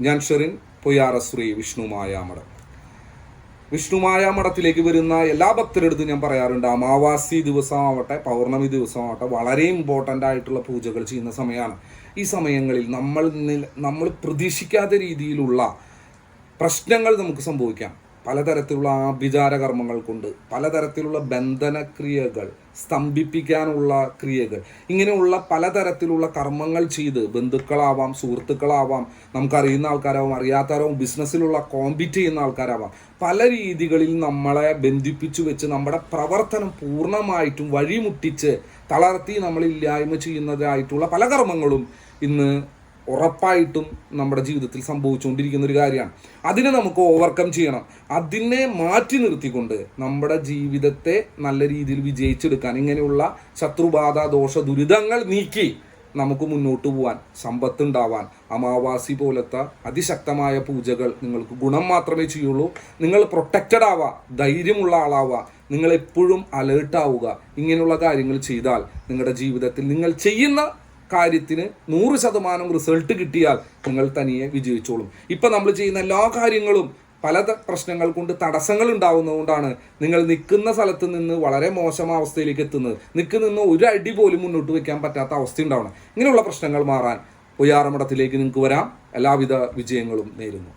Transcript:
ഞാൻ ഷെറിൻ പൊയ്യാറശ്രീ വിഷ്ണുമായാമഠം. വിഷ്ണുമായാമഠത്തിലേക്ക് വരുന്ന എല്ലാ ഭക്തരെടുത്തും ഞാൻ പറയാറുണ്ട്, അമാവാസി ദിവസമാവട്ടെ പൗർണമി ദിവസമാവട്ടെ വളരെ ഇമ്പോർട്ടൻ്റ് ആയിട്ടുള്ള പൂജകൾ ചെയ്യുന്ന സമയമാണ്. ഈ സമയങ്ങളിൽ നമ്മൾ പ്രതീക്ഷിക്കാത്ത രീതിയിലുള്ള പ്രശ്നങ്ങൾ നമുക്ക് സംഭവിക്കാം. പലതരത്തിലുള്ള ആഭിചാര കർമ്മങ്ങൾ കൊണ്ട്, പലതരത്തിലുള്ള ബന്ധനക്രിയകൾ, സ്തംഭിപ്പിക്കാനുള്ള ക്രിയകൾ, ഇങ്ങനെയുള്ള പലതരത്തിലുള്ള കർമ്മങ്ങൾ ചെയ്ത് ബന്ധുക്കളാവാം, സുഹൃത്തുക്കളാവാം, നമുക്കറിയുന്ന ആൾക്കാരാവാം, അറിയാത്തവരാവും, ബിസിനസ്സിലുള്ള കോമ്പീറ്റ് ചെയ്യുന്ന ആൾക്കാരാവാം, പല രീതികളിൽ നമ്മളെ ബന്ധിപ്പിച്ചു വെച്ച് നമ്മുടെ പ്രവർത്തനം പൂർണ്ണമായിട്ടും വഴിമുട്ടിച്ച് തളർത്തി നമ്മളില്ലായ്മ ചെയ്യുന്നതായിട്ടുള്ള പല കർമ്മങ്ങളും ഇന്ന് ഉറപ്പായിട്ടും നമ്മുടെ ജീവിതത്തിൽ സംഭവിച്ചുകൊണ്ടിരിക്കുന്ന ഒരു കാര്യമാണ്. അതിനെ നമുക്ക് ഓവർകം ചെയ്യണം. അതിനെ മാറ്റി നിർത്തിക്കൊണ്ട് നമ്മുടെ ജീവിതത്തെ നല്ല രീതിയിൽ വിജയിച്ചെടുക്കാൻ, ഇങ്ങനെയുള്ള ശത്രുബാധ ദോഷ ദുരിതങ്ങൾ നീക്കി നമുക്ക് മുന്നോട്ട് പോകാൻ, സമ്പത്തുണ്ടാവാൻ അമാവാസി പോലത്തെ അതിശക്തമായ പൂജകൾ നിങ്ങൾക്ക് ഗുണം മാത്രമേ ചെയ്യുള്ളൂ. നിങ്ങൾ പ്രൊട്ടക്റ്റഡ് ആവുക, ധൈര്യമുള്ള ആളാവുക, നിങ്ങൾ എപ്പോഴും അലേർട്ടാവുക. ഇങ്ങനെയുള്ള കാര്യങ്ങൾ ചെയ്താൽ നിങ്ങളുടെ ജീവിതത്തിൽ നിങ്ങൾ ചെയ്യുന്ന കാര്യത്തിന് 100% റിസൾട്ട് കിട്ടിയാൽ നിങ്ങൾ തനിയെ വിജയിച്ചോളും. ഇപ്പം നമ്മൾ ചെയ്യുന്ന എല്ലാ കാര്യങ്ങളും പല പ്രശ്നങ്ങൾ കൊണ്ട് തടസ്സങ്ങൾ ഉണ്ടാവുന്നതുകൊണ്ടാണ് നിങ്ങൾ നിൽക്കുന്ന സ്ഥലത്ത് നിന്ന് വളരെ മോശം അവസ്ഥയിലേക്ക് എത്തുന്നത്. നിൽക്കുന്ന ഒരു അടി പോലും മുന്നോട്ട് വയ്ക്കാൻ പറ്റാത്ത അവസ്ഥ ഉണ്ടാവണം. ഇങ്ങനെയുള്ള പ്രശ്നങ്ങൾ മാറാൻ പൊയ്യാറമഠത്തിലേക്ക് നിങ്ങൾക്ക് വരാം. എല്ലാവിധ വിജയങ്ങളും നേരുന്നു.